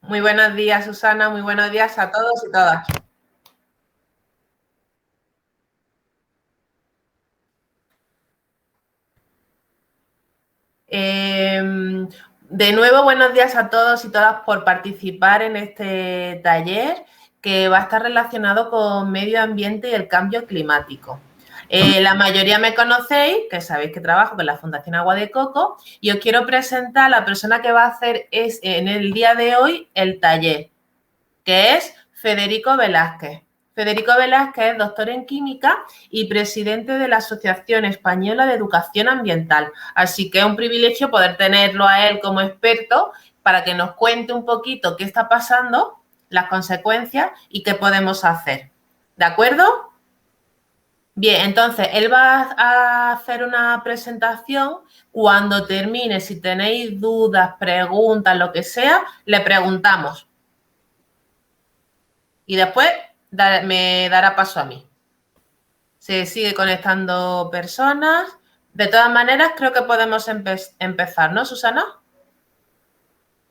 Muy buenos días, Susana. Muy buenos días a todos y todas. De nuevo, buenos días a todos y todas por participar en este taller que va a estar relacionado con medio ambiente y el cambio climático. La mayoría me conocéis, que sabéis que trabajo con la Fundación Agua de Coco, y os quiero presentar a la persona que va a hacer en el día de hoy el taller, que es Federico Velázquez. Federico Velázquez es doctor en química y presidente de la Asociación Española de Educación Ambiental. Así que es un privilegio poder tenerlo a él como experto para que nos cuente un poquito qué está pasando, las consecuencias y qué podemos hacer. ¿De acuerdo? Bien, entonces él va a hacer una presentación. Cuando termine, si tenéis dudas, preguntas, lo que sea, le preguntamos. Y después me dará paso a mí. Se sigue conectando personas. De todas maneras, creo que podemos empezar, ¿no, Susana?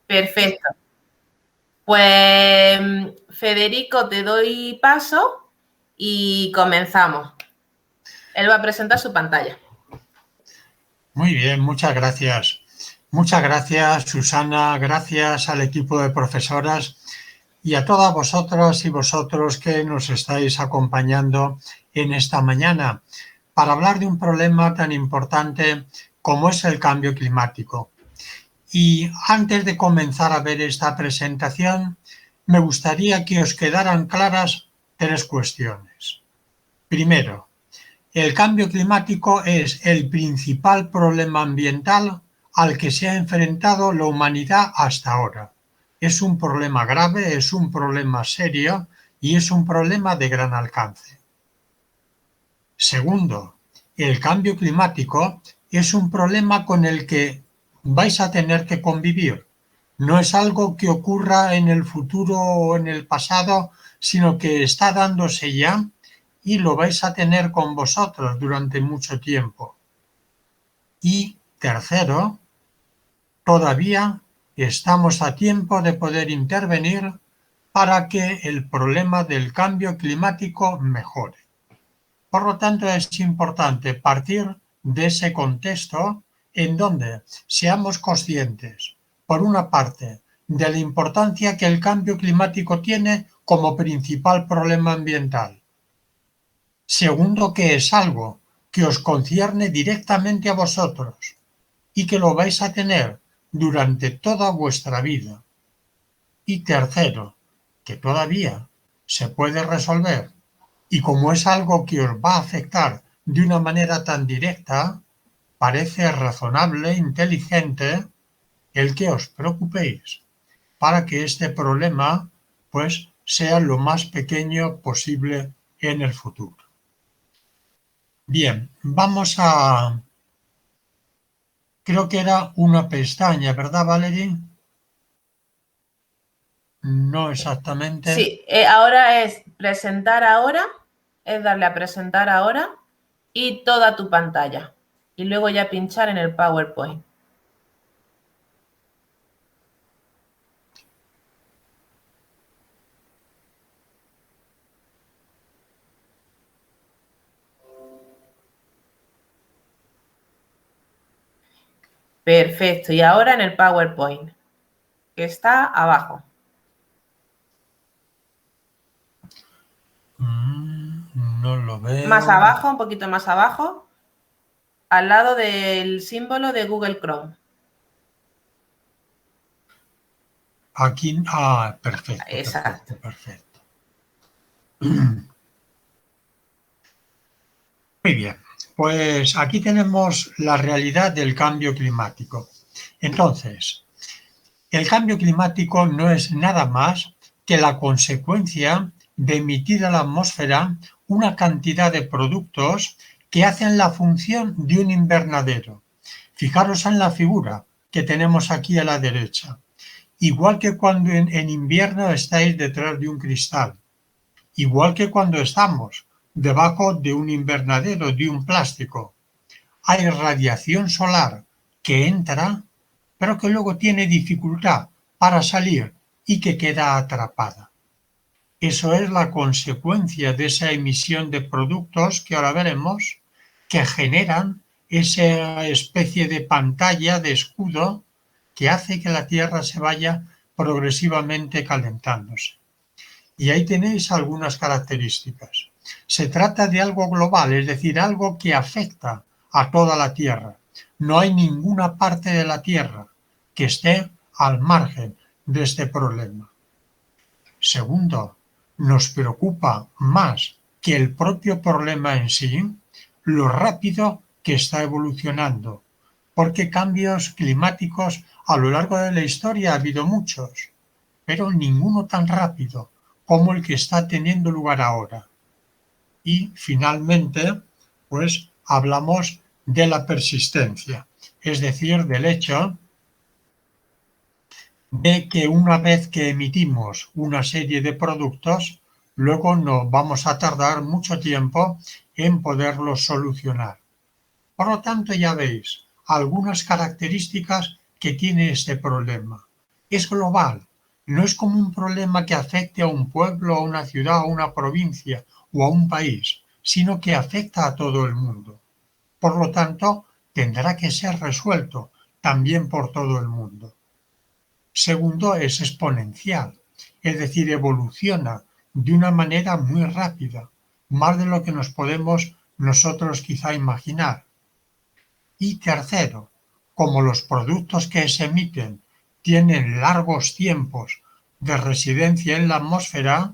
Perfecto. Pues, Federico, te doy paso y comenzamos. Él va a presentar su pantalla. Muy bien, muchas gracias. Muchas gracias, Susana, gracias al equipo de profesoras y a todas vosotras y vosotros que nos estáis acompañando en esta mañana para hablar de un problema tan importante como es el cambio climático. Y antes de comenzar a ver esta presentación, me gustaría que os quedaran claras tres cuestiones. Primero, el cambio climático es el principal problema ambiental al que se ha enfrentado la humanidad hasta ahora. Es un problema grave, es un problema serio y es un problema de gran alcance. Segundo, el cambio climático es un problema con el que vais a tener que convivir. No es algo que ocurra en el futuro o en el pasado, sino que está dándose ya y lo vais a tener con vosotros durante mucho tiempo. Y tercero, todavía estamos a tiempo de poder intervenir para que el problema del cambio climático mejore. Por lo tanto, es importante partir de ese contexto en donde seamos conscientes, por una parte, de la importancia que el cambio climático tiene como principal problema ambiental. Segundo, que es algo que os concierne directamente a vosotros y que lo vais a tener durante toda vuestra vida. Y tercero, que todavía se puede resolver. Y como es algo que os va a afectar de una manera tan directa, parece razonable, inteligente, el que os preocupéis para que este problema pues sea lo más pequeño posible en el futuro. Bien, vamos a... Creo que era una pestaña, ¿verdad, Valerie? No exactamente. Sí, ahora es presentar ahora, es darle a presentar ahora y toda tu pantalla. Y luego ya pinchar en el PowerPoint. Perfecto, y ahora en el PowerPoint, que está abajo. No lo veo. Más abajo, un poquito más abajo, al lado del símbolo de Google Chrome. Aquí, perfecto, Exacto. perfecto. Muy bien, pues aquí tenemos la realidad del cambio climático. Entonces, el cambio climático no es nada más que la consecuencia de emitir a la atmósfera una cantidad de productos que hacen la función de un invernadero. Fijaros en la figura que tenemos aquí a la derecha. Igual que cuando en invierno estáis detrás de un cristal, igual que cuando estamos debajo de un invernadero, de un plástico, hay radiación solar que entra, pero que luego tiene dificultad para salir y que queda atrapada. Eso es la consecuencia de esa emisión de productos que ahora veremos, que generan esa especie de pantalla, de escudo, que hace que la Tierra se vaya progresivamente calentándose. Y ahí tenéis algunas características. Se trata de algo global, es decir, algo que afecta a toda la Tierra. No hay ninguna parte de la Tierra que esté al margen de este problema. Segundo, nos preocupa más que el propio problema en sí, lo rápido que está evolucionando, porque cambios climáticos a lo largo de la historia ha habido muchos, pero ninguno tan rápido como el que está teniendo lugar ahora. Y finalmente, pues hablamos de la persistencia, es decir, del hecho de que una vez que emitimos una serie de productos, luego nos vamos a tardar mucho tiempo en poderlos solucionar. Por lo tanto, ya veis algunas características que tiene este problema. Es global, no es como un problema que afecte a un pueblo, a una ciudad, a una provincia o a un país, sino que afecta a todo el mundo. Por lo tanto, tendrá que ser resuelto también por todo el mundo. Segundo, es exponencial, es decir, evoluciona de una manera muy rápida, más de lo que nos podemos nosotros quizá imaginar. Y tercero, como los productos que se emiten tienen largos tiempos de residencia en la atmósfera,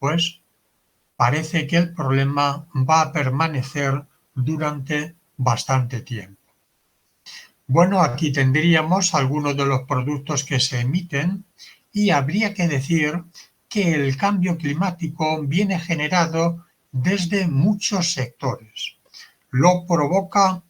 pues parece que el problema va a permanecer durante bastante tiempo. Bueno, aquí tendríamos algunos de los productos que se emiten y habría que decir que el cambio climático viene generado desde muchos sectores. Lo provoca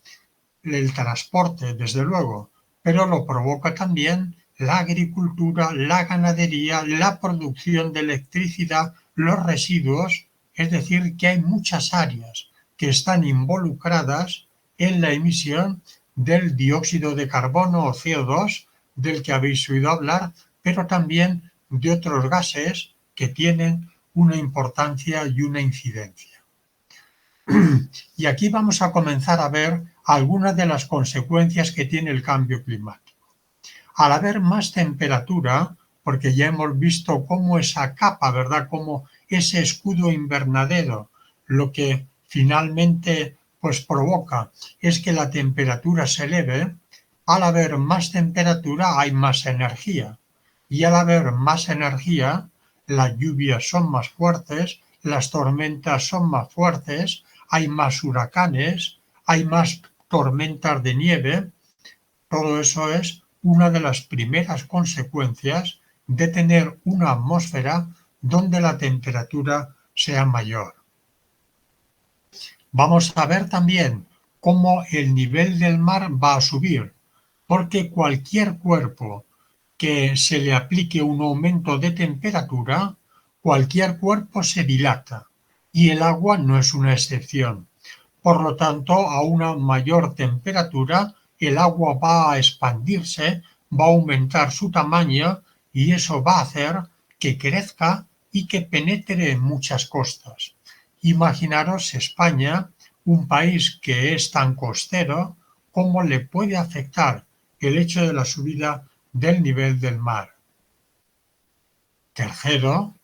el transporte, desde luego, pero lo provoca también la agricultura, la ganadería, la producción de electricidad, los residuos, es decir, que hay muchas áreas que están involucradas en la emisión del dióxido de carbono o CO2, del que habéis oído hablar, pero también de otros gases que tienen una importancia y una incidencia. Y aquí vamos a comenzar a ver algunas de las consecuencias que tiene el cambio climático. Al haber más temperatura, porque ya hemos visto cómo esa capa, ¿verdad?, cómo ese escudo invernadero, lo que finalmente pues provoca es que la temperatura se eleve. Al haber más temperatura hay más energía, y al haber más energía las lluvias son más fuertes, las tormentas son más fuertes, hay más huracanes, hay más tormentas de nieve. Todo eso es una de las primeras consecuencias de tener una atmósfera donde la temperatura sea mayor. Vamos a ver también cómo el nivel del mar va a subir, porque cualquier cuerpo que se le aplique un aumento de temperatura, cualquier cuerpo se dilata, y el agua no es una excepción. Por lo tanto, a una mayor temperatura, el agua va a expandirse, va a aumentar su tamaño y eso va a hacer que crezca y que penetre en muchas costas. Imaginaros España, un país que es tan costero, cómo le puede afectar el hecho de la subida del nivel del mar. Tercero,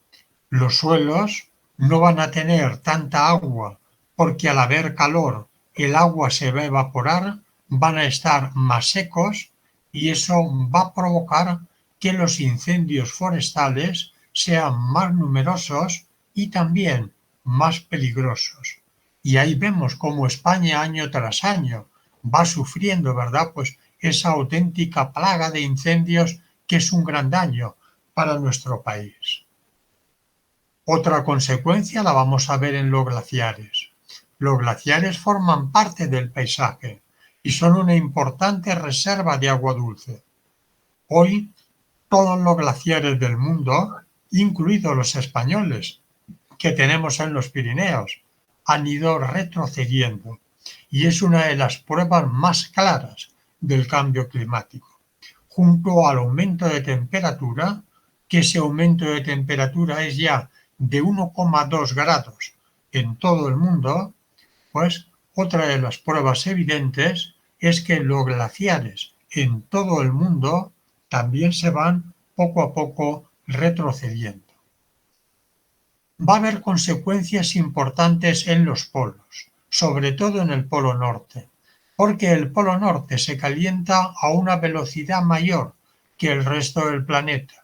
los suelos no van a tener tanta agua porque al haber calor el agua se va a evaporar, van a estar más secos y eso va a provocar que los incendios forestales sean más numerosos y también más peligrosos. Y ahí vemos cómo España año tras año va sufriendo, ¿verdad?, pues esa auténtica plaga de incendios que es un gran daño para nuestro país. Otra consecuencia la vamos a ver en los glaciares. Los glaciares forman parte del paisaje y son una importante reserva de agua dulce. Hoy, todos los glaciares del mundo, incluidos los españoles que tenemos en los Pirineos, han ido retrocediendo y es una de las pruebas más claras del cambio climático. Junto al aumento de temperatura, que ese aumento de temperatura es ya de 1,2 grados en todo el mundo, pues otra de las pruebas evidentes es que los glaciares en todo el mundo también se van poco a poco retrocediendo. Va a haber consecuencias importantes en los polos, sobre todo en el polo norte, porque el polo norte se calienta a una velocidad mayor que el resto del planeta.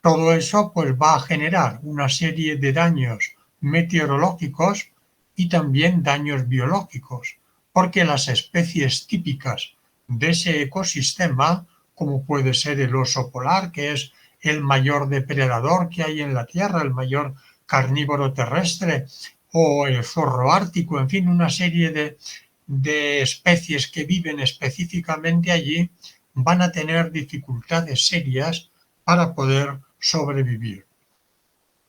Todo eso pues va a generar una serie de daños meteorológicos y también daños biológicos, porque las especies típicas de ese ecosistema, como puede ser el oso polar, que es el mayor depredador que hay en la Tierra, el mayor carnívoro terrestre, o el zorro ártico, en fin, una serie de especies que viven específicamente allí, van a tener dificultades serias para poder sobrevivir.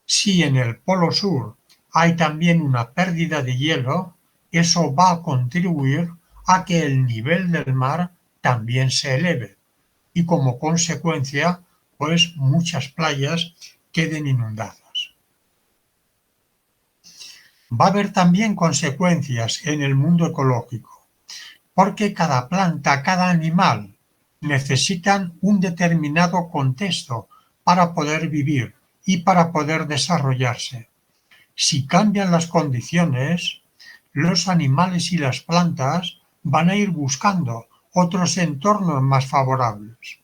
Si en el polo sur hay también una pérdida de hielo, eso va a contribuir a que el nivel del mar también se eleve y como consecuencia, pues muchas playas queden inundadas. Va a haber también consecuencias en el mundo ecológico, porque cada planta, cada animal necesitan un determinado contexto para poder vivir y para poder desarrollarse. Si cambian las condiciones, los animales y las plantas van a ir buscando otros entornos más favorables.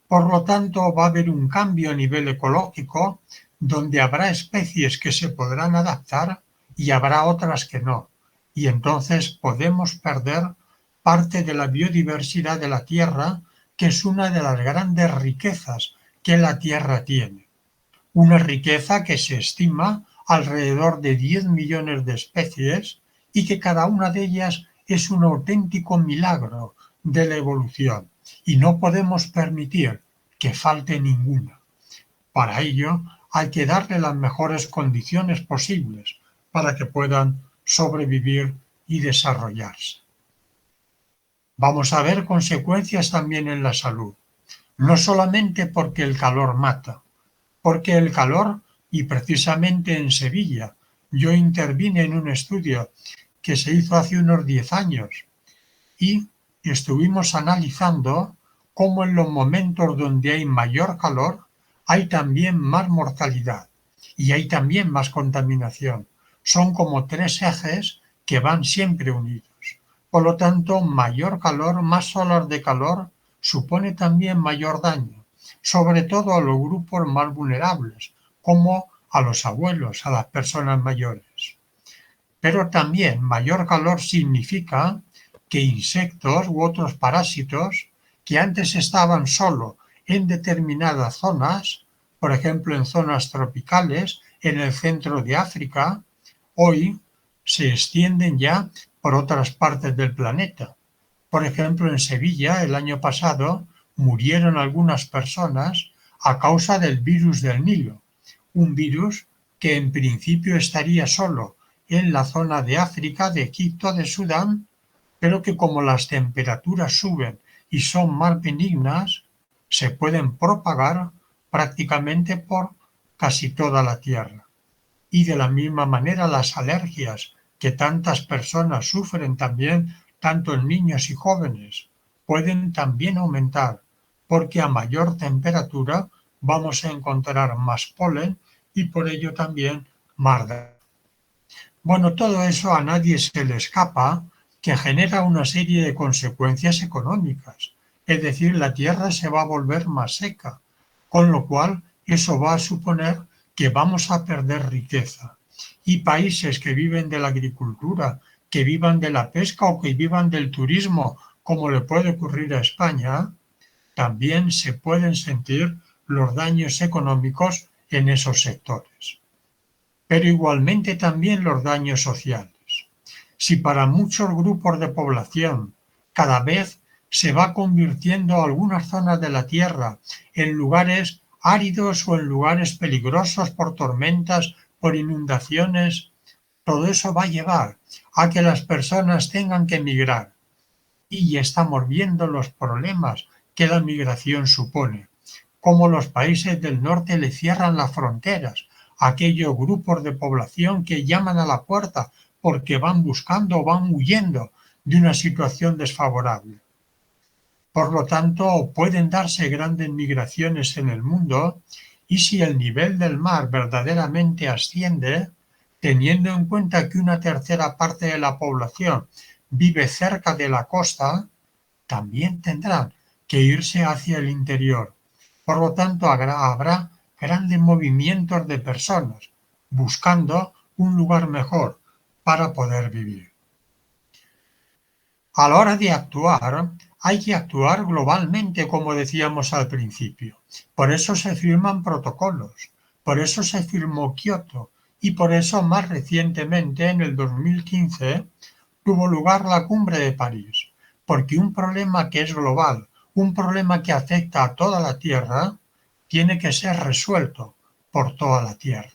Por lo tanto, va a haber un cambio a nivel ecológico donde habrá especies que se podrán adaptar y habrá otras que no. Y entonces podemos perder parte de la biodiversidad de la Tierra, que es una de las grandes riquezas que la Tierra tiene. Una riqueza que se estima alrededor de 10 millones de especies y que cada una de ellas es un auténtico milagro de la evolución y no podemos permitir que falte ninguna. Para ello hay que darle las mejores condiciones posibles para que puedan sobrevivir y desarrollarse. Vamos a ver consecuencias también en la salud, no solamente porque el calor mata, porque el calor, y precisamente en Sevilla, yo intervine en un estudio que se hizo hace unos 10 años y estuvimos analizando cómo en los momentos donde hay mayor calor hay también más mortalidad y hay también más contaminación. Son como tres ejes que van siempre unidos. Por lo tanto, mayor calor, más olas de calor, supone también mayor daño, sobre todo a los grupos más vulnerables, como a los abuelos, a las personas mayores. Pero también mayor calor significa que insectos u otros parásitos que antes estaban solo en determinadas zonas, por ejemplo en zonas tropicales, en el centro de África, hoy se extienden ya por otras partes del planeta. Por ejemplo, en Sevilla el año pasado murieron algunas personas a causa del virus del Nilo, un virus que en principio estaría solo en la zona de África, de Egipto, de Sudán, pero que como las temperaturas suben y son más benignas, se pueden propagar prácticamente por casi toda la Tierra. Y de la misma manera las alergias que tantas personas sufren también, tanto en niños y jóvenes, pueden también aumentar, porque a mayor temperatura vamos a encontrar más polen y por ello también más daño. Bueno, todo eso a nadie se le escapa, que genera una serie de consecuencias económicas. Es decir, la tierra se va a volver más seca, con lo cual eso va a suponer que vamos a perder riqueza. Y países que viven de la agricultura, que vivan de la pesca o que vivan del turismo, como le puede ocurrir a España, también se pueden sentir los daños económicos en esos sectores. Pero igualmente también los daños sociales. Si para muchos grupos de población cada vez se va convirtiendo algunas zonas de la Tierra en lugares áridos o en lugares peligrosos por tormentas, por inundaciones, todo eso va a llevar a que las personas tengan que emigrar. Y estamos viendo los problemas que la migración supone, cómo los países del norte le cierran las fronteras a aquellos grupos de población que llaman a la puerta porque van buscando o van huyendo de una situación desfavorable. Por lo tanto, pueden darse grandes migraciones en el mundo y si el nivel del mar verdaderamente asciende, teniendo en cuenta que una tercera parte de la población vive cerca de la costa, también tendrán que irse hacia el interior. Por lo tanto, habrá grandes movimientos de personas buscando un lugar mejor para poder vivir. A la hora de actuar, hay que actuar globalmente, como decíamos al principio. Por eso se firman protocolos, por eso se firmó Kioto y por eso más recientemente, en el 2015, tuvo lugar la Cumbre de París. Porque un problema que es global, un problema que afecta a toda la Tierra, tiene que ser resuelto por toda la Tierra.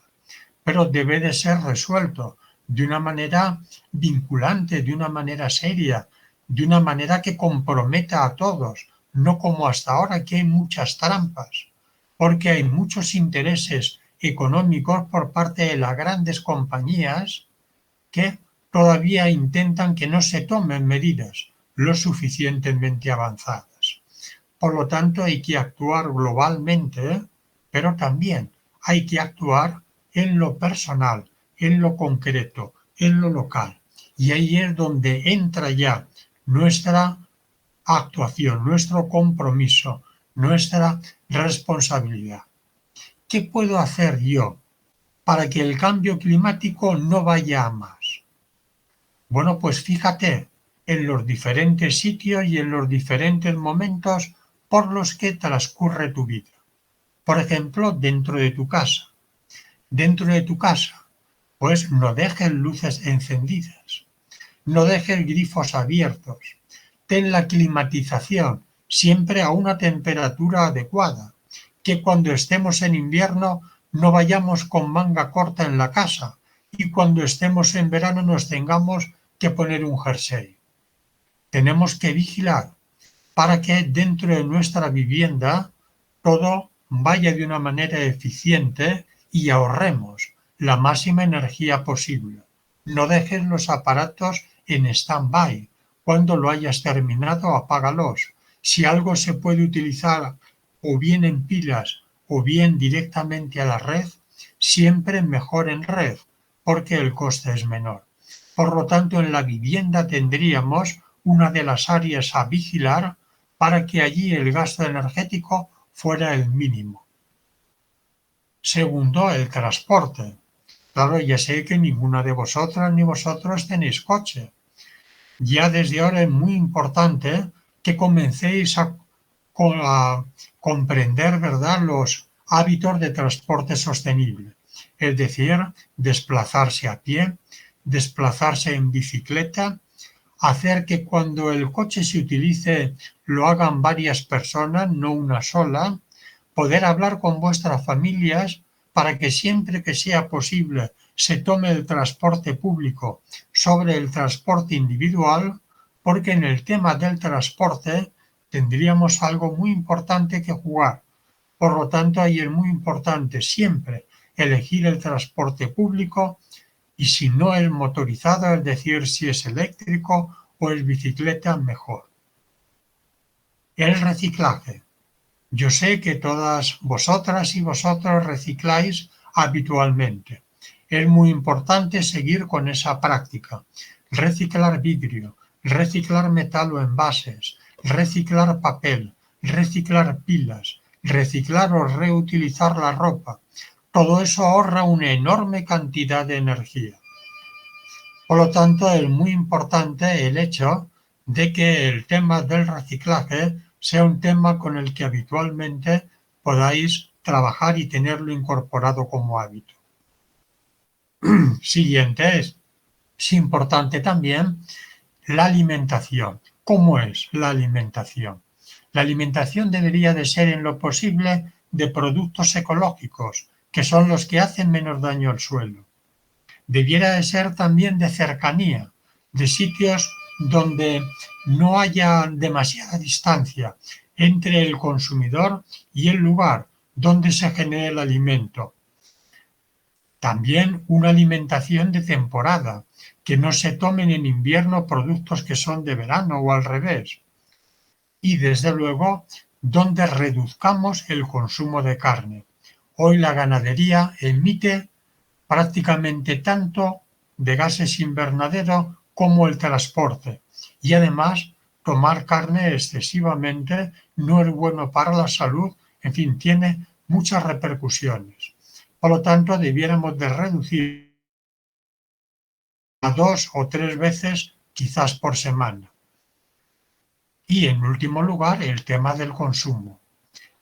Pero debe de ser resuelto de una manera vinculante, de una manera seria, de una manera que comprometa a todos, no como hasta ahora que hay muchas trampas, porque hay muchos intereses económicos por parte de las grandes compañías que todavía intentan que no se tomen medidas lo suficientemente avanzadas. Por lo tanto, hay que actuar globalmente, pero también hay que actuar en lo personal, en lo concreto, en lo local. Y ahí es donde entra ya nuestra actuación, nuestro compromiso, nuestra responsabilidad. ¿Qué puedo hacer yo para que el cambio climático no vaya a más? Bueno, pues fíjate en los diferentes sitios y en los diferentes momentos por los que transcurre tu vida. Por ejemplo, dentro de tu casa. Dentro de tu casa, pues no dejes luces encendidas, no dejes grifos abiertos, ten la climatización siempre a una temperatura adecuada, que cuando estemos en invierno no vayamos con manga corta en la casa y cuando estemos en verano nos tengamos que poner un jersey. Tenemos que vigilar para que dentro de nuestra vivienda todo vaya de una manera eficiente y ahorremos la máxima energía posible. No dejes los aparatos en stand-by. Cuando lo hayas terminado, apágalos. Si algo se puede utilizar o bien en pilas o bien directamente a la red, siempre mejor en red, porque el coste es menor. Por lo tanto, en la vivienda tendríamos una de las áreas a vigilar para que allí el gasto energético fuera el mínimo. Segundo, el transporte. Claro, ya sé que ninguna de vosotras ni vosotros tenéis coche. Ya desde ahora es muy importante que comencéis a comprender, ¿verdad?, los hábitos de transporte sostenible. Es decir, desplazarse a pie, desplazarse en bicicleta, hacer que cuando el coche se utilice lo hagan varias personas, no una sola, poder hablar con vuestras familias para que siempre que sea posible se tome el transporte público sobre el transporte individual, porque en el tema del transporte tendríamos algo muy importante que jugar. Por lo tanto, ahí es muy importante siempre elegir el transporte público y si no es motorizado, es decir, si es eléctrico o es bicicleta, mejor. El reciclaje. Yo sé que todas vosotras y vosotros recicláis habitualmente. Es muy importante seguir con esa práctica. Reciclar vidrio, reciclar metal o envases, reciclar papel, reciclar pilas, reciclar o reutilizar la ropa. Todo eso ahorra una enorme cantidad de energía. Por lo tanto, es muy importante el hecho de que el tema del reciclaje sea un tema con el que habitualmente podáis trabajar y tenerlo incorporado como hábito. Siguiente es importante también la alimentación. ¿Cómo es la alimentación? La alimentación debería de ser en lo posible de productos ecológicos, que son los que hacen menos daño al suelo. Debiera de ser también de cercanía, de sitios donde no haya demasiada distancia entre el consumidor y el lugar, donde se genera el alimento. También una alimentación de temporada, que no se tomen en invierno productos que son de verano o al revés. Y desde luego, donde reduzcamos el consumo de carne. Hoy la ganadería emite prácticamente tanto de gases invernadero como el transporte. Y además, tomar carne excesivamente no es bueno para la salud, en fin, tiene muchas repercusiones. Por lo tanto, debiéramos de reducir a 2 o 3 veces quizás por semana. Y en último lugar, el tema del consumo.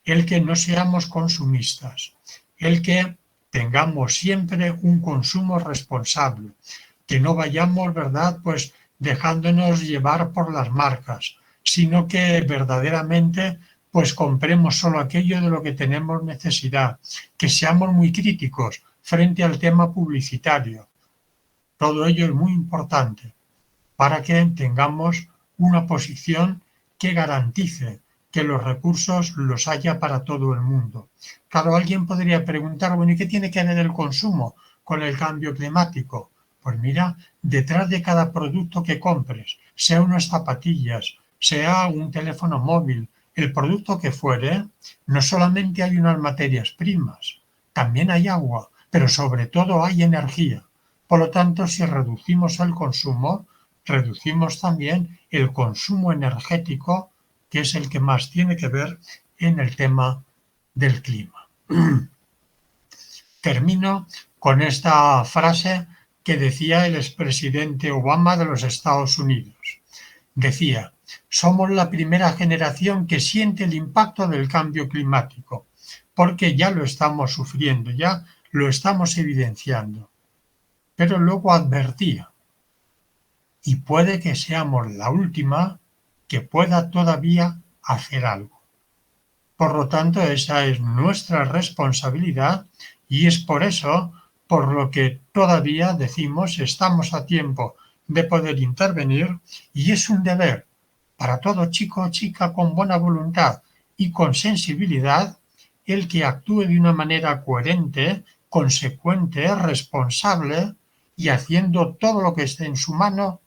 El que no seamos consumistas, el que tengamos siempre un consumo responsable, que no vayamos, ¿verdad?, pues dejándonos llevar por las marcas, sino que verdaderamente pues compremos solo aquello de lo que tenemos necesidad, que seamos muy críticos frente al tema publicitario. Todo ello es muy importante para que tengamos una posición que garantice que los recursos los haya para todo el mundo. Claro, alguien podría preguntar, bueno, ¿y qué tiene que ver el consumo con el cambio climático? Pues mira, detrás de cada producto que compres, sea unas zapatillas, sea un teléfono móvil, el producto que fuere, no solamente hay unas materias primas, también hay agua, pero sobre todo hay energía. Por lo tanto, si reducimos el consumo, reducimos también el consumo energético, que es el que más tiene que ver en el tema del clima. Termino con esta frase que decía el expresidente Obama de los Estados Unidos. Decía, somos la primera generación que siente el impacto del cambio climático, porque ya lo estamos sufriendo, ya lo estamos evidenciando. Pero luego advertía, y puede que seamos la última que pueda todavía hacer algo. Por lo tanto, esa es nuestra responsabilidad y es por eso por lo que todavía decimos estamos a tiempo de poder intervenir y es un deber para todo chico o chica con buena voluntad y con sensibilidad el que actúe de una manera coherente, consecuente, responsable y haciendo todo lo que esté en su mano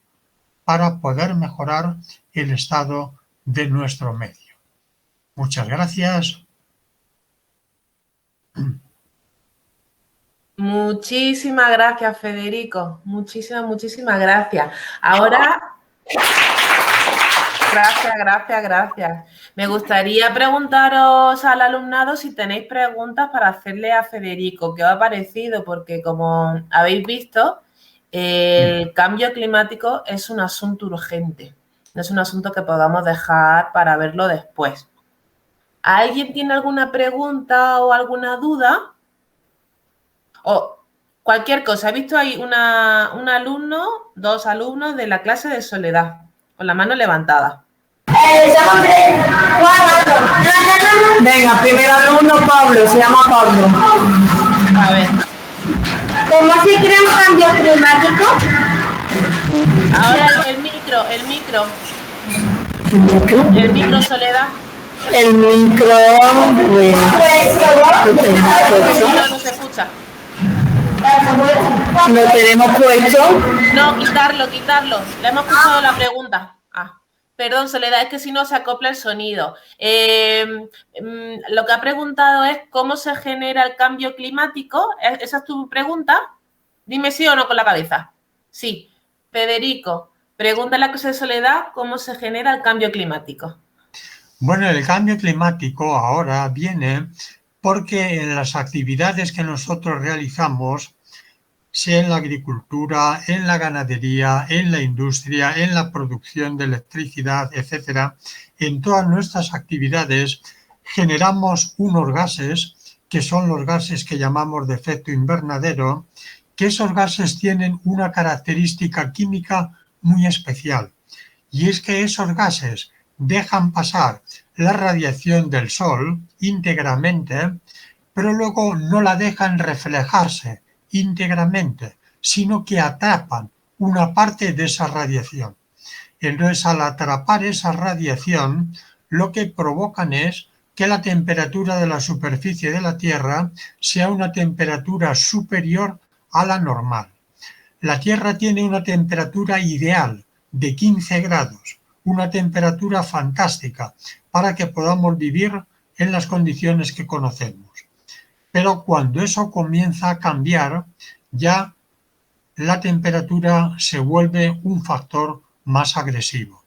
para poder mejorar el estado de nuestro medio. Muchas gracias. Muchísimas gracias, Federico. Muchísimas gracias. Ahora, gracias. Me gustaría preguntaros al alumnado si tenéis preguntas para hacerle a Federico. ¿Qué os ha parecido? Porque como habéis visto, el cambio climático es un asunto urgente. No es un asunto que podamos dejar para verlo después. ¿Alguien tiene alguna pregunta o alguna duda? O cualquier cosa. He visto ahí un alumno, 2 alumnos de la clase de Soledad, con la mano levantada. Venga, primer alumno Pablo, se llama Pablo. A ver. ¿Cómo se crea un cambio climático? Ahora el micro, Soledad. El micro, No se escucha. ¿Lo tenemos puesto? No, quitarlo. Le hemos escuchado la pregunta. Perdón, Soledad, es que si no se acopla el sonido. Lo que ha preguntado es cómo se genera el cambio climático. ¿Esa es tu pregunta? Dime sí o no con la cabeza. Sí. Federico, pregunta en la clase de Soledad cómo se genera el cambio climático. Bueno, el cambio climático ahora viene porque en las actividades que nosotros realizamos, sea en la agricultura, en la ganadería, en la industria, en la producción de electricidad, etcétera, en todas nuestras actividades generamos unos gases que son los gases que llamamos de efecto invernadero, que esos gases tienen una característica química muy especial, y es que esos gases dejan pasar la radiación del Sol íntegramente, pero luego no la dejan reflejarse íntegramente, sino que atrapan una parte de esa radiación. Entonces, al atrapar esa radiación, lo que provocan es que la temperatura de la superficie de la Tierra sea una temperatura superior a la normal. La Tierra tiene una temperatura ideal de 15 grados, una temperatura fantástica para que podamos vivir en las condiciones que conocemos. Pero cuando eso comienza a cambiar, ya la temperatura se vuelve un factor más agresivo.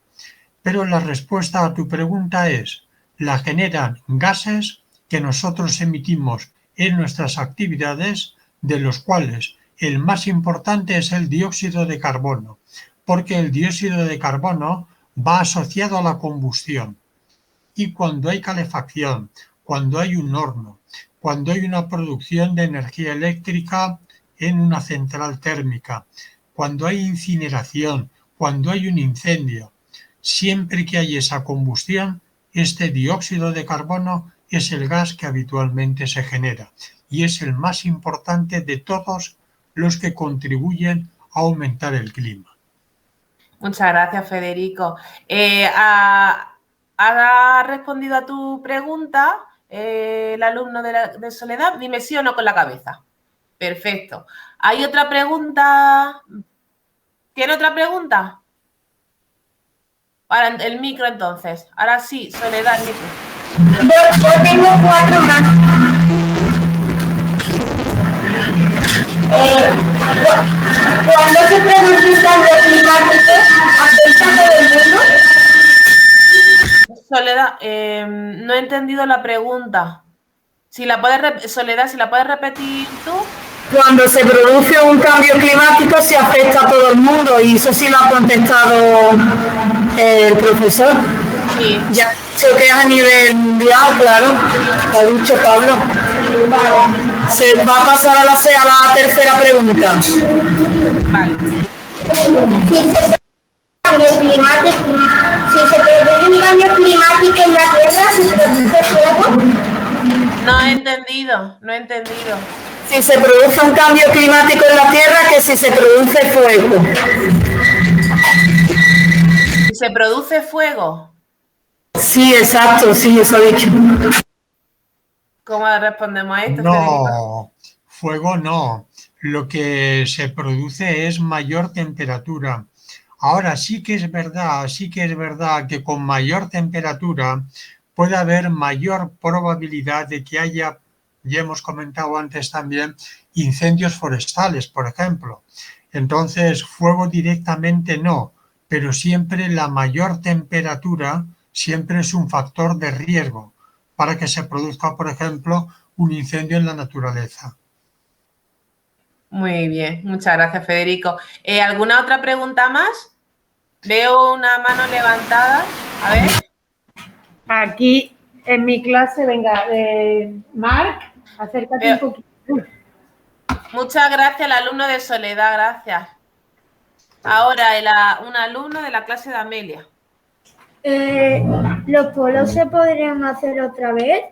Pero la respuesta a tu pregunta es, la generan gases que nosotros emitimos en nuestras actividades, de los cuales el más importante es el dióxido de carbono, porque el dióxido de carbono va asociado a la combustión. Y cuando hay calefacción, cuando hay un horno, cuando hay una producción de energía eléctrica en una central térmica, cuando hay incineración, cuando hay un incendio, siempre que hay esa combustión, este dióxido de carbono es el gas que habitualmente se genera y es el más importante de todos los que contribuyen a aumentar el clima. Muchas gracias, Federico. ¿Ha respondido a tu pregunta el alumno de Soledad? Dime sí o no con la cabeza. Perfecto. ¿Hay otra pregunta? ¿Tiene otra pregunta? Para el micro, entonces. Ahora sí, Soledad, el micro. Yo tengo 4 más. ¿Cuándo se produce un cambio climático? ¿Afecta a todo el mundo? Soledad, no he entendido la pregunta. Soledad, si la puedes repetir tú. Cuando se produce un cambio climático se afecta a todo el mundo y eso sí lo ha contestado el profesor. Sí. Ya sé que es a nivel mundial, claro, lo ha dicho Pablo. Se va a pasar a la tercera pregunta. Vale. Si se produce un cambio climático en la Tierra, ¿se produce fuego? No he entendido. Si se produce un cambio climático en la Tierra, que si se produce fuego. Si se produce fuego. Sí, exacto, sí, eso ha dicho. ¿Cómo respondemos a esto, Federico? No, fuego no. Lo que se produce es mayor temperatura. Ahora sí que es verdad que con mayor temperatura puede haber mayor probabilidad de que haya, ya hemos comentado antes también, incendios forestales, por ejemplo. Entonces, fuego directamente no, pero siempre la mayor temperatura siempre es un factor de riesgo para que se produzca, por ejemplo, un incendio en la naturaleza. Muy bien, muchas gracias, Federico. ¿Alguna otra pregunta más? Veo una mano levantada. A ver. Aquí en mi clase, venga, Marc, acércate un poquito. Muchas gracias al alumno de Soledad, gracias. Ahora un alumno de la clase de Amelia. ¿Los polos se podrían hacer otra vez?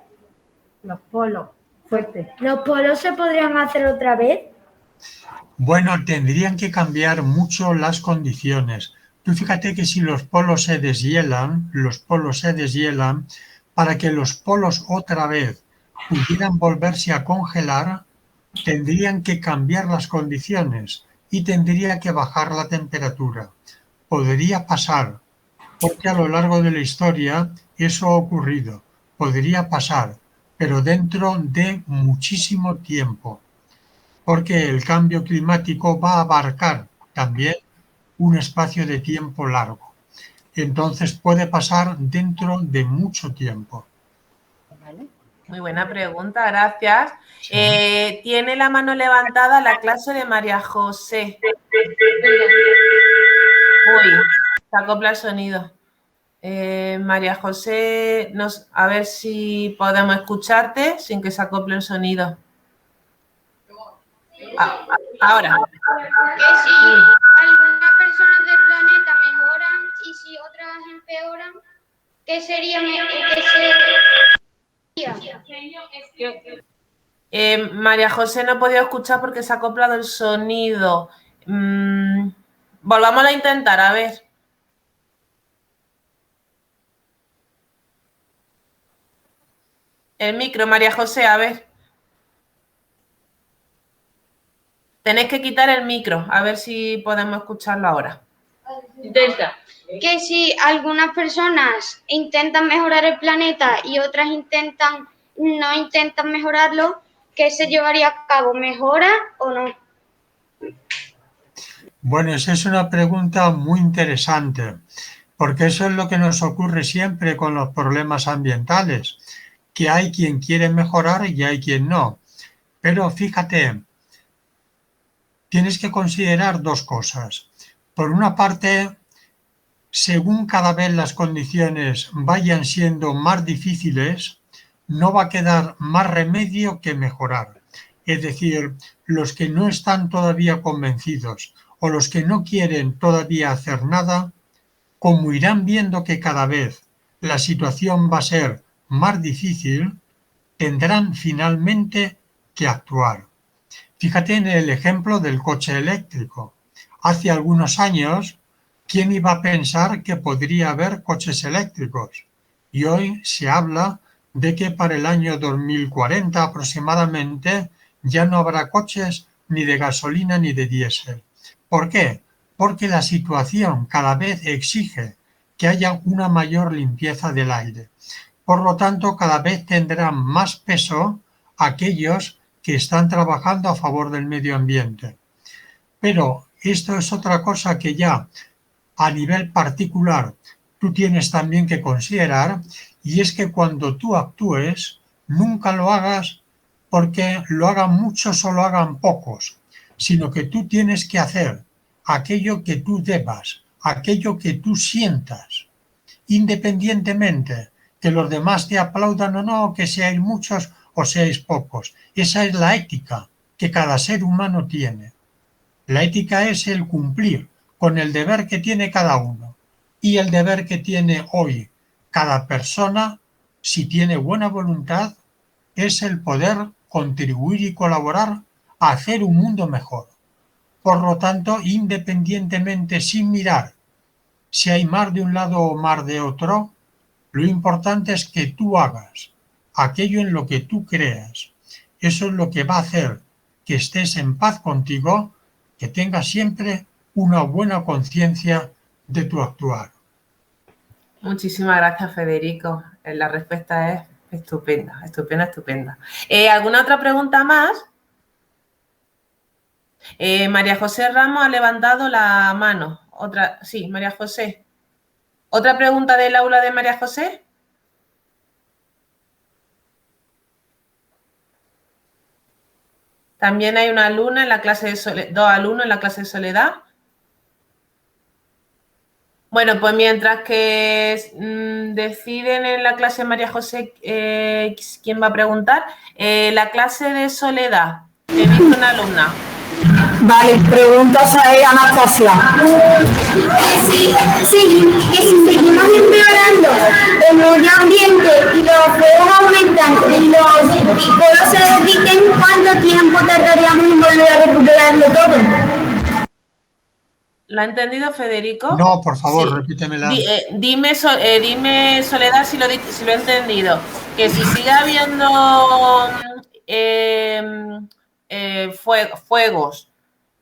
Los polos, fuerte. ¿Los polos se podrían hacer otra vez? Bueno, tendrían que cambiar mucho las condiciones. Tú fíjate que si los polos se deshielan, para que los polos otra vez pudieran volverse a congelar, tendrían que cambiar las condiciones y tendría que bajar la temperatura. Podría pasar, porque a lo largo de la historia eso ha ocurrido. Podría pasar, pero dentro de muchísimo tiempo, porque el cambio climático va a abarcar también un espacio de tiempo largo. Entonces puede pasar dentro de mucho tiempo. Muy buena pregunta, gracias. Sí. Tiene la mano levantada la clase de María José. Uy, se acopla el sonido. María José, a ver si podemos escucharte sin que se acople el sonido. Ahora. Que si algunas personas del planeta mejoran y si otras empeoran, ¿qué sería? María José no he podido escuchar porque se ha acoplado el sonido. Volvámoslo a intentar, a ver. El micro, María José, a ver. Tenéis que quitar el micro, a ver si podemos escucharlo ahora. Intenta. Que si algunas personas intentan mejorar el planeta y otras no intentan mejorarlo, ¿qué se llevaría a cabo? ¿Mejora o no? Bueno, esa es una pregunta muy interesante, porque eso es lo que nos ocurre siempre con los problemas ambientales, que hay quien quiere mejorar y hay quien no. Pero fíjate, tienes que considerar dos cosas. Por una parte, según cada vez las condiciones vayan siendo más difíciles, no va a quedar más remedio que mejorar. Es decir, los que no están todavía convencidos o los que no quieren todavía hacer nada, como irán viendo que cada vez la situación va a ser más difícil, tendrán finalmente que actuar. Fíjate en el ejemplo del coche eléctrico. Hace algunos años, ¿quién iba a pensar que podría haber coches eléctricos? Y hoy se habla de que para el año 2040 aproximadamente ya no habrá coches ni de gasolina ni de diésel. ¿Por qué? Porque la situación cada vez exige que haya una mayor limpieza del aire. Por lo tanto, cada vez tendrán más peso aquellos que están trabajando a favor del medio ambiente. Pero esto es otra cosa que ya a nivel particular tú tienes también que considerar, y es que cuando tú actúes, nunca lo hagas porque lo hagan muchos o lo hagan pocos, sino que tú tienes que hacer aquello que tú debas, aquello que tú sientas, independientemente que los demás te aplaudan o no, que seáis muchos o seáis pocos. Esa es la ética que cada ser humano tiene. La ética es el cumplir con el deber que tiene cada uno, y el deber que tiene hoy cada persona, si tiene buena voluntad, es el poder contribuir y colaborar a hacer un mundo mejor. Por lo tanto, independientemente, sin mirar si hay más de un lado o más de otro, lo importante es que tú hagas aquello en lo que tú creas. Eso es lo que va a hacer que estés en paz contigo, que tengas siempre una buena conciencia de tu actuar. Muchísimas gracias, Federico. La respuesta es estupenda, estupenda, estupenda. ¿Alguna otra pregunta más? María José Ramos ha levantado la mano. Sí, María José. ¿Otra pregunta del aula de María José? También hay una alumna en la clase de dos alumnos en la clase de Soledad. Bueno, pues mientras que deciden en la clase de María José quién va a preguntar, la clase de Soledad, he visto una alumna. Vale, preguntas a Anastasia. Sí, que si seguimos empeorando el medio ambiente y los fuegos aumentan y los polos se derriten, ¿cuánto tiempo tardaríamos en volver a recuperarlo todo? ¿Lo ha entendido, Federico? No, por favor, Sí. repítemela. Dime, Soledad, si lo he entendido. Que si sigue habiendo fuegos,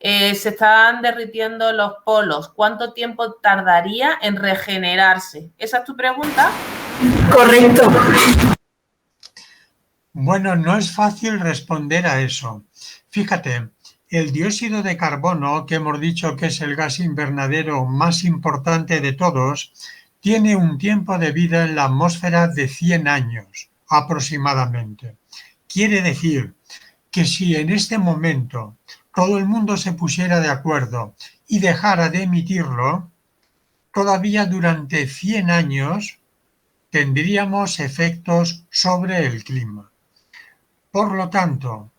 se están derritiendo los polos, ¿cuánto tiempo tardaría en regenerarse? ¿Esa es tu pregunta? Correcto. Bueno, no es fácil responder a eso. Fíjate, el dióxido de carbono, que hemos dicho que es el gas invernadero más importante de todos, tiene un tiempo de vida en la atmósfera de 100 años aproximadamente. Quiere decir que si en este momento todo el mundo se pusiera de acuerdo y dejara de emitirlo, todavía durante 100 años tendríamos efectos sobre el clima. Por lo tanto,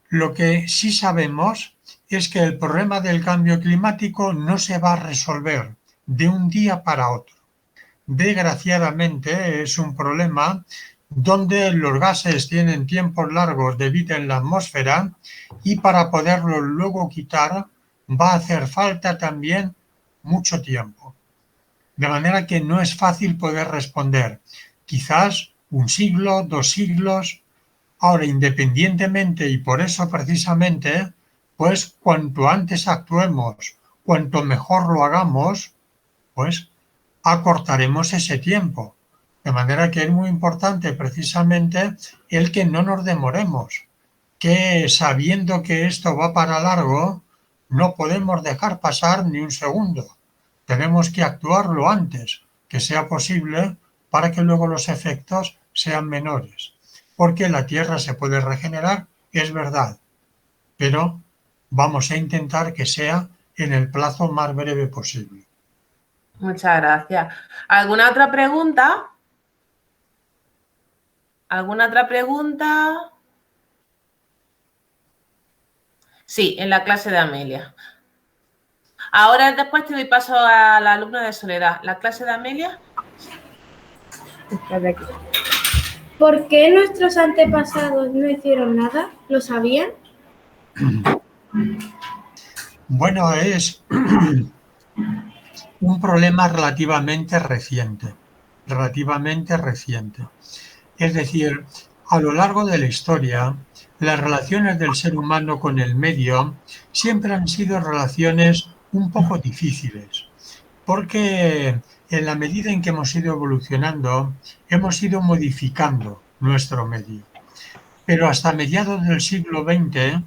lo que sí sabemos es que el problema del cambio climático no se va a resolver de un día para otro. Desgraciadamente es un problema donde los gases tienen tiempos largos de vida en la atmósfera y para poderlos luego quitar va a hacer falta también mucho tiempo. De manera que no es fácil poder responder. Quizás un siglo, 2 siglos, Ahora, independientemente y por eso precisamente, pues cuanto antes actuemos, cuanto mejor lo hagamos, pues acortaremos ese tiempo. De manera que es muy importante precisamente el que no nos demoremos, que sabiendo que esto va para largo, no podemos dejar pasar ni un segundo. Tenemos que actuar lo antes que sea posible para que luego los efectos sean menores. Porque la Tierra se puede regenerar, es verdad, pero vamos a intentar que sea en el plazo más breve posible. Muchas gracias. ¿Alguna otra pregunta? ¿Alguna otra pregunta? Sí, en la clase de Amelia. Ahora después te doy paso a la alumna de Soledad. ¿La clase de Amelia? ¿Por qué nuestros antepasados no hicieron nada? ¿Lo sabían? Bueno, es un problema relativamente reciente. Es decir, a lo largo de la historia, las relaciones del ser humano con el medio siempre han sido relaciones un poco difíciles, porque en la medida en que hemos ido evolucionando, hemos ido modificando nuestro medio. Pero hasta mediados del siglo XX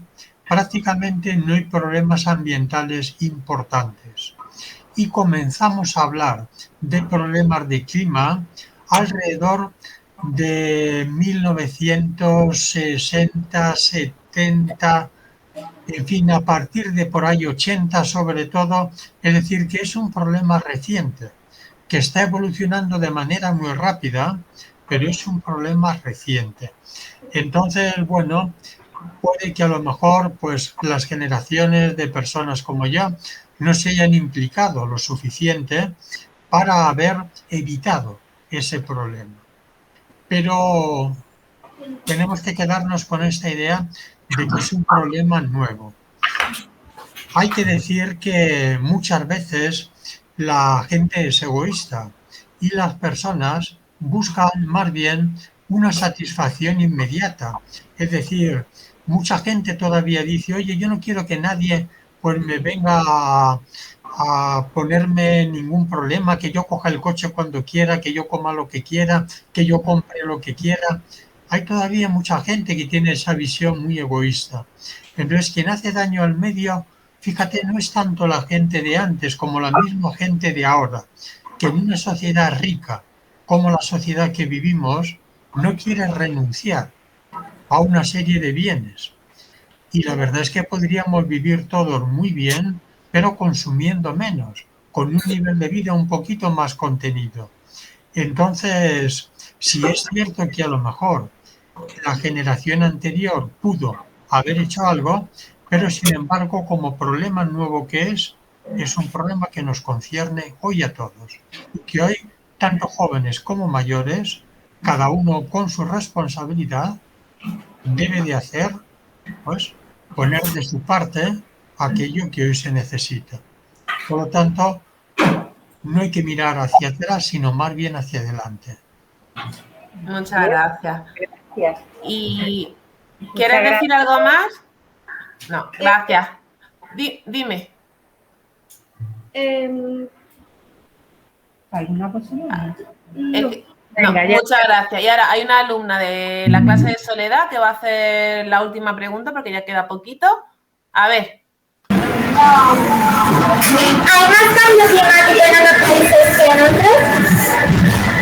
prácticamente no hay problemas ambientales importantes. Y comenzamos a hablar de problemas de clima alrededor de 1960, 70, en fin, a partir de por ahí 80 sobre todo, es decir, que es un problema reciente, que está evolucionando de manera muy rápida, pero es un problema reciente. Entonces, bueno, puede que a lo mejor pues las generaciones de personas como yo no se hayan implicado lo suficiente para haber evitado ese problema. Pero tenemos que quedarnos con esta idea de que es un problema nuevo. Hay que decir que muchas veces la gente es egoísta y las personas buscan más bien una satisfacción inmediata. Es decir, mucha gente todavía dice, oye, yo no quiero que nadie pues me venga a ponerme ningún problema, que yo coja el coche cuando quiera, que yo coma lo que quiera, que yo compre lo que quiera. Hay todavía mucha gente que tiene esa visión muy egoísta. Entonces, quien hace daño al medio, fíjate, no es tanto la gente de antes como la misma gente de ahora, que en una sociedad rica como la sociedad que vivimos, no quiere renunciar a una serie de bienes. Y la verdad es que podríamos vivir todos muy bien, pero consumiendo menos, con un nivel de vida un poquito más contenido. Entonces, si es cierto que a lo mejor la generación anterior pudo haber hecho algo, pero sin embargo, como problema nuevo que es un problema que nos concierne hoy a todos. Y que hoy, tanto jóvenes como mayores, cada uno con su responsabilidad, debe de hacer, pues, poner de su parte aquello que hoy se necesita. Por lo tanto, no hay que mirar hacia atrás, sino más bien hacia adelante. Muchas gracias. Gracias. ¿Y quieres decir algo más? No, gracias. Dime. ¿Alguna posibilidad? No, Venga, ya. muchas gracias. Y ahora hay una alumna de la clase de Soledad que va a hacer la última pregunta porque ya queda poquito. A ver. ¿Hay más cambios climáticos en otros países que en otros?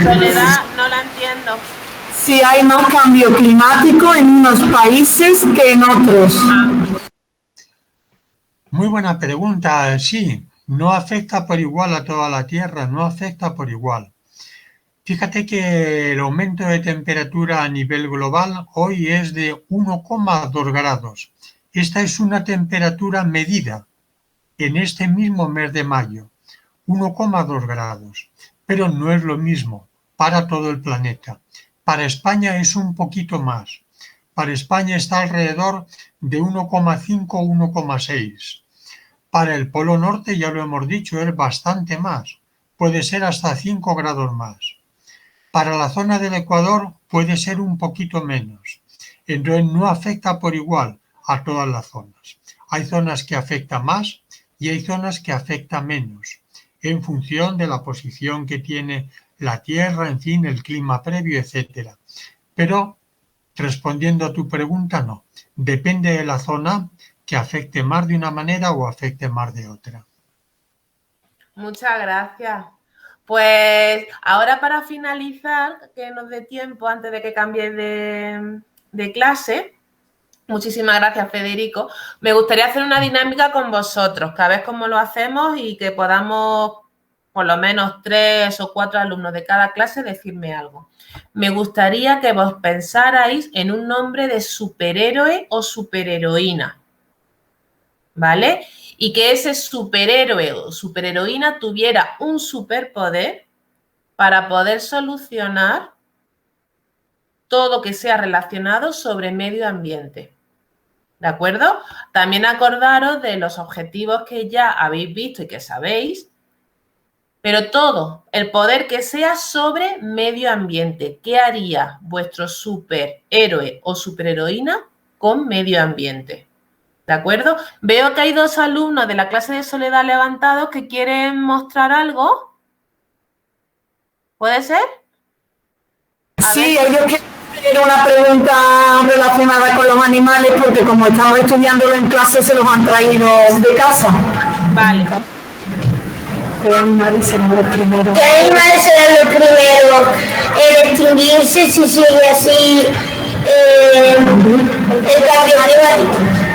Soledad, no la entiendo. Si hay más cambio climático en unos países que en otros. Muy buena pregunta. Sí, no afecta por igual a toda la Tierra, no afecta por igual. Fíjate que el aumento de temperatura a nivel global hoy es de 1,2 grados. Esta es una temperatura medida en este mismo mes de mayo, 1,2 grados. Pero no es lo mismo para todo el planeta. Para España es un poquito más. Para España está alrededor de 1,5 o 1,6. Para el Polo Norte, ya lo hemos dicho, es bastante más. Puede ser hasta 5 grados más. Para la zona del Ecuador puede ser un poquito menos. Entonces no afecta por igual a todas las zonas. Hay zonas que afecta más y hay zonas que afecta menos, en función de la posición que tiene la Tierra, en fin, el clima previo, etcétera. Pero, respondiendo a tu pregunta, no. Depende de la zona que afecte más de una manera o afecte más de otra. Muchas gracias. Pues ahora para finalizar, que nos dé tiempo antes de que cambie de clase, muchísimas gracias, Federico. Me gustaría hacer una dinámica con vosotros, que a ver cómo lo hacemos y que podamos, por lo menos 3 o 4 alumnos de cada clase, decirme algo. Me gustaría que vos pensarais en un nombre de superhéroe o superheroína, ¿vale? Y que ese superhéroe o superheroína tuviera un superpoder para poder solucionar todo que sea relacionado sobre medio ambiente. ¿De acuerdo? También acordaros de los objetivos que ya habéis visto y que sabéis, pero todo, el poder que sea sobre medio ambiente. ¿Qué haría vuestro superhéroe o superheroína con medio ambiente? ¿De acuerdo? Veo que hay 2 alumnos de la clase de Soledad levantados que quieren mostrar algo. ¿Puede ser? Sí, ellos quieren hacer una pregunta relacionada con los animales porque como estamos estudiándolo en clase se los han traído de casa. Vale. ¿Qué animales serán los primeros? ¿Qué animales serán los primeros en extinguirse si sigue así el cambio climático?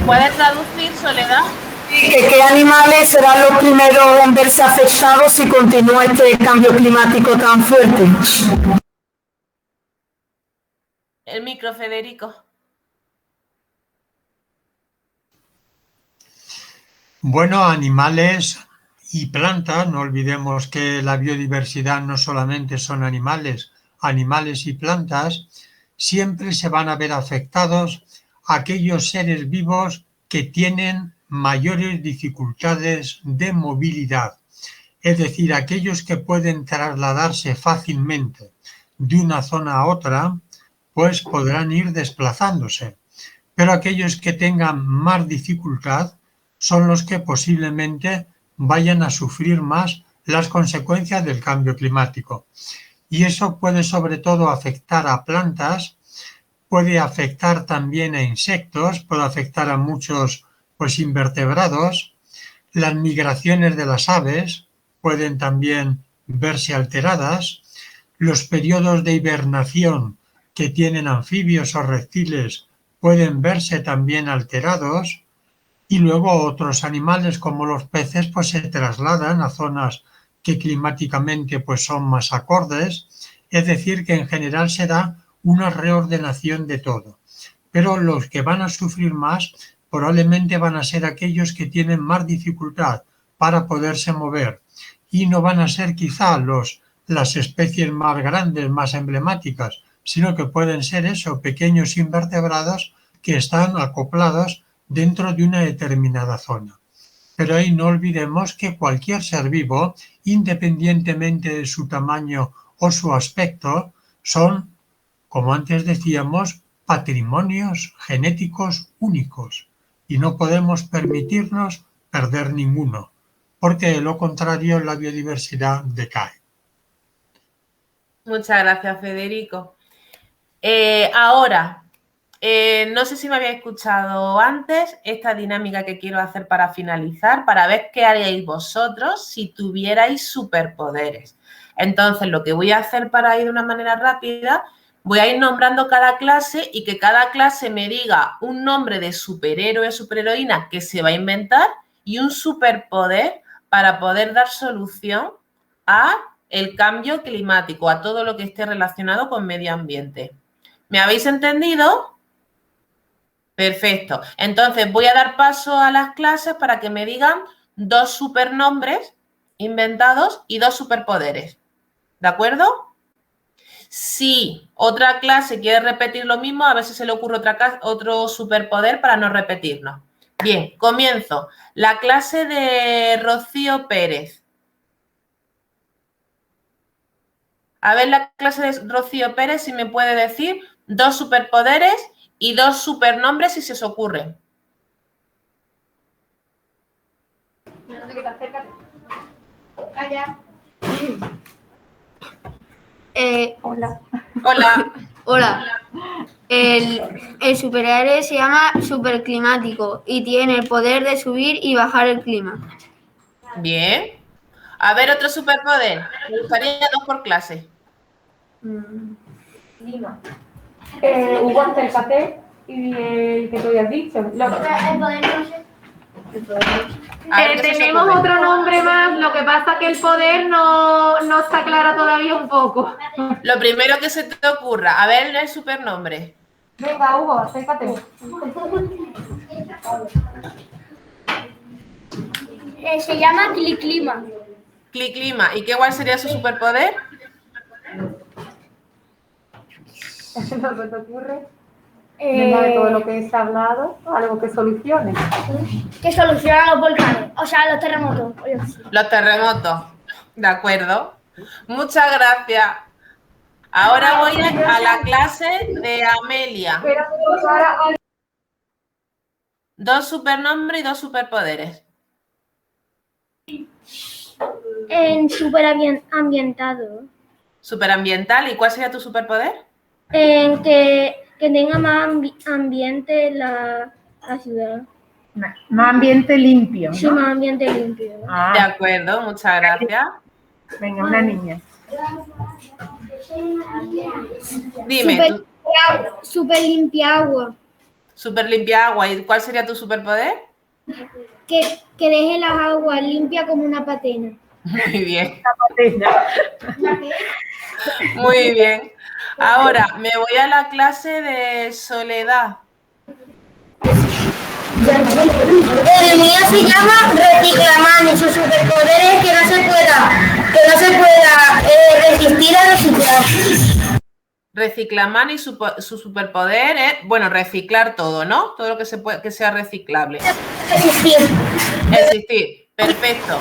¿Puedes traducir, Soledad? ¿Qué animales serán los primeros en verse afectados si continúa este cambio climático tan fuerte? El micro, Federico. Bueno, animales y plantas, no olvidemos que la biodiversidad no solamente son animales y plantas, siempre se van a ver afectados aquellos seres vivos que tienen mayores dificultades de movilidad, es decir, aquellos que pueden trasladarse fácilmente de una zona a otra, pues podrán ir desplazándose, pero aquellos que tengan más dificultad son los que posiblemente vayan a sufrir más las consecuencias del cambio climático. Y eso puede sobre todo afectar a plantas, puede afectar también a insectos, puede afectar a muchos invertebrados. Las migraciones de las aves pueden también verse alteradas. Los periodos de hibernación que tienen anfibios o reptiles pueden verse también alterados. Y luego otros animales como los peces pues se trasladan a zonas que climáticamente pues son más acordes, es decir que en general se da una reordenación de todo. Pero los que van a sufrir más probablemente van a ser aquellos que tienen más dificultad para poderse mover y no van a ser quizá las especies más grandes, más emblemáticas, sino que pueden ser pequeños invertebrados que están acoplados dentro de una determinada zona. Pero ahí no olvidemos que cualquier ser vivo, independientemente de su tamaño o su aspecto, son, como antes decíamos, patrimonios genéticos únicos y no podemos permitirnos perder ninguno, porque de lo contrario la biodiversidad decae. Muchas gracias, Federico. Ahora, no sé si me había escuchado antes esta dinámica que quiero hacer para finalizar, para ver qué haríais vosotros si tuvierais superpoderes. Entonces, lo que voy a hacer para ir de una manera rápida, voy a ir nombrando cada clase y que cada clase me diga un nombre de superhéroe o superheroína que se va a inventar y un superpoder para poder dar solución a el cambio climático, a todo lo que esté relacionado con medio ambiente. ¿Me habéis entendido? Perfecto. Entonces voy a dar paso a las clases para que me digan 2 supernombres inventados y 2 superpoderes. ¿De acuerdo? Si otra clase quiere repetir lo mismo, a ver si se le ocurre otro superpoder para no repetirnos. Bien, comienzo. La clase de Rocío Pérez. A ver la clase de Rocío Pérez si me puede decir 2 superpoderes y 2 supernombres si se os ocurre. Hola. Hola. Hola. El superhéroe se llama Superclimático y tiene el poder de subir y bajar el clima. Bien. A ver, otro superpoder. Me gustaría 2 por clase. Hugo, acércate y el que tú habías dicho. El poder no sé. A ver, ¿qué se os Tenemos ocurre? otro nombre más, lo que pasa que el poder no está clara todavía un poco. Lo primero que se te ocurra. A ver el supernombre. Venga, Hugo, acércate. Se llama Clima. Clima. ¿Y qué igual sería su superpoder? ¿No se te ocurre? Dentro de todo lo que se ha hablado, algo que solucione. Que soluciona los volcanes, o sea, los terremotos. Los terremotos. De acuerdo. Muchas gracias. Ahora voy a la clase de Amelia. 2 supernombres y 2 superpoderes. En superambientado. Superambiental. ¿Y cuál sería tu superpoder? En que tenga más ambiente la ciudad. Más ambiente limpio, ¿no? Sí, más ambiente limpio. De acuerdo, muchas gracias. Venga, una niña. Dime, tú, Super limpia agua. super limpia agua. ¿Y cuál sería tu superpoder? Que deje las aguas limpias como una patena. Muy bien. Muy bien. Ahora me voy a la clase de Soledad. El mío se llama Reciclaman y su superpoder es que no se pueda resistir a reciclar. Reciclaman y su superpoder es, bueno, reciclar todo, ¿no? Todo lo que que sea reciclable. Resistir. Existir. Perfecto.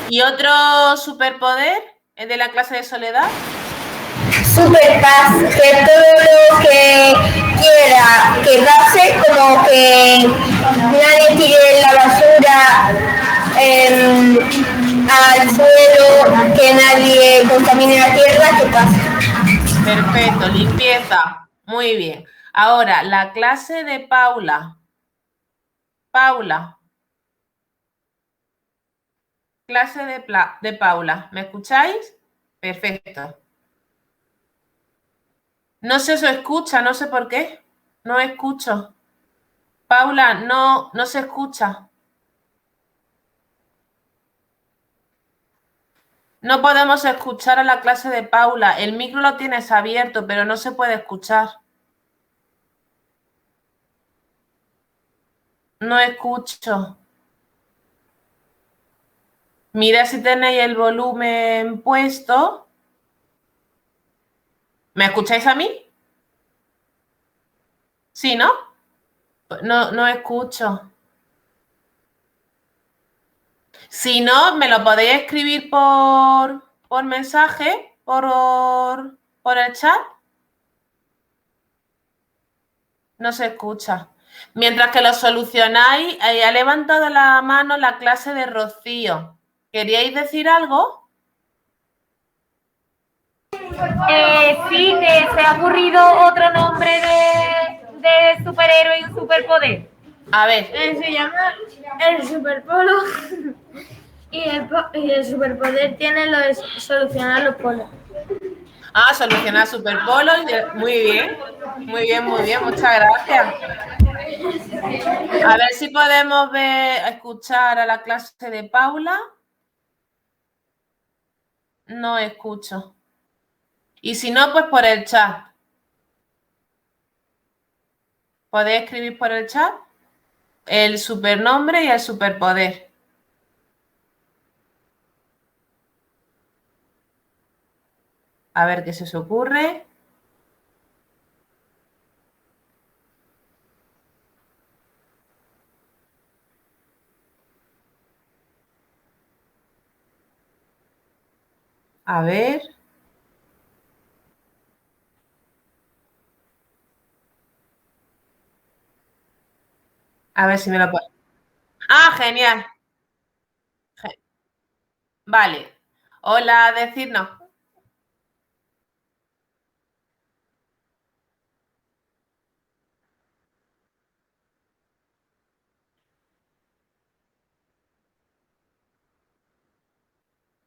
¿Y otro superpoder es de la clase de Soledad? Superpaz, que todo lo que quiera quedarse, como que nadie tire la basura al suelo, que nadie contamine la tierra, que pase. Perfecto, limpieza. Muy bien. Ahora, la clase de Paula. Paula. Clase de Paula. ¿Me escucháis? Perfecto. No se os escucha, no sé por qué. No escucho. Paula, no se escucha. No podemos escuchar a la clase de Paula. El micro lo tienes abierto, pero no se puede escuchar. No escucho. Mira si tenéis el volumen puesto. ¿Me escucháis a mí? Sí, ¿no? No escucho. Si no, me lo podéis escribir por mensaje, por el chat. No se escucha. Mientras que lo solucionáis, ha levantado la mano la clase de Rocío. ¿Queríais decir algo? Sí, se ha ocurrido otro nombre de superhéroe y un superpoder. A ver, Se llama el superpolo y el superpoder tiene lo de solucionar los polos. solucionar superpolo. Muy bien, muy bien, muy bien. Muchas gracias. A ver si podemos escuchar a la clase de Paula. No escucho. Y si no, pues por el chat. ¿Podéis escribir por el chat? El supernombre y el superpoder. A ver qué se os ocurre. A ver. A ver si me lo puedo. Ah, genial. Vale. Hola, decirnos.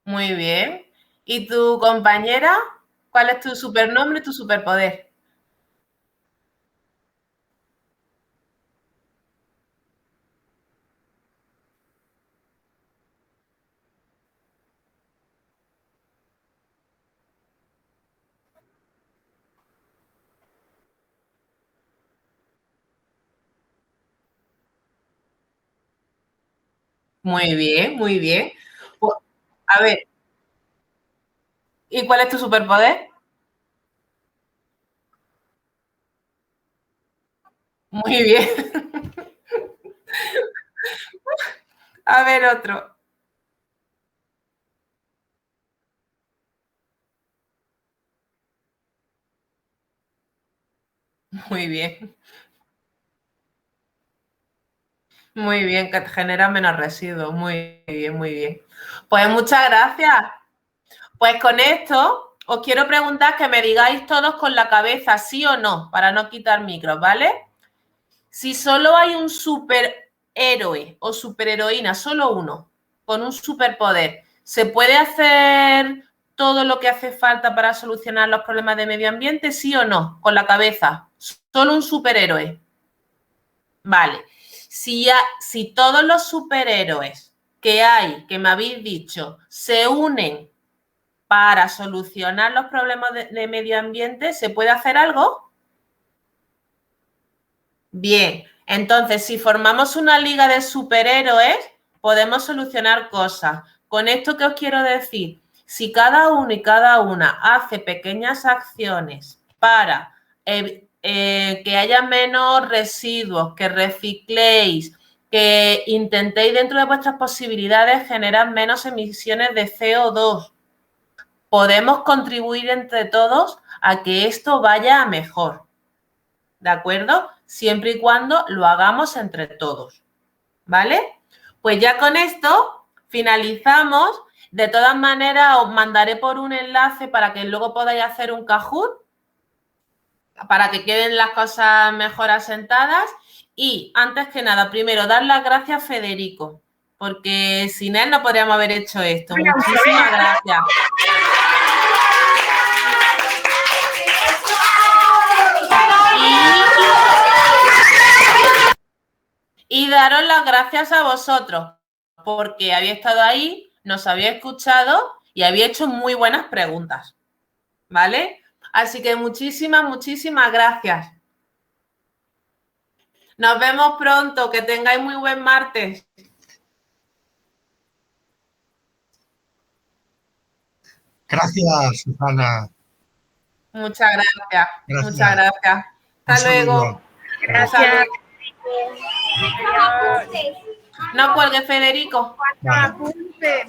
Muy bien. ¿Y tu compañera? ¿Cuál es tu supernombre y tu superpoder? Muy bien, muy bien. Pues, a ver, ¿y cuál es tu superpoder? Muy bien. A ver, otro. Muy bien. Muy bien, que genera menos residuos. Muy bien, muy bien. Pues muchas gracias. Pues con esto os quiero preguntar que me digáis todos con la cabeza sí o no, para no quitar micros, ¿vale? Si solo hay un superhéroe o superheroína, solo uno, con un superpoder, ¿se puede hacer todo lo que hace falta para solucionar los problemas de medio ambiente, sí o no? Con la cabeza. Solo un superhéroe. Vale. Si todos los superhéroes que hay, que me habéis dicho, se unen para solucionar los problemas de medio ambiente, ¿se puede hacer algo? Bien, entonces si formamos una liga de superhéroes, podemos solucionar cosas. Con esto, ¿qué os quiero decir? Si cada uno y cada una hace pequeñas acciones para que haya menos residuos, que recicléis, que intentéis dentro de vuestras posibilidades generar menos emisiones de CO2, podemos contribuir entre todos a que esto vaya a mejor. ¿De acuerdo? Siempre y cuando lo hagamos entre todos. ¿Vale? Pues ya con esto finalizamos. De todas maneras, os mandaré por un enlace para que luego podáis hacer un Kahoot para que queden las cosas mejor asentadas. Y antes que nada, primero, dar las gracias a Federico, porque sin él no podríamos haber hecho esto. Muchísimas gracias. Y daros las gracias a vosotros, porque había estado ahí, nos había escuchado y había hecho muy buenas preguntas. ¿Vale? Así que muchísimas, muchísimas gracias. Nos vemos pronto, que tengáis muy buen martes. Gracias, Susana. Muchas gracias. Muchas gracias. Hasta luego. Gracias. No cuelgue, Federico. Vale. Apunte.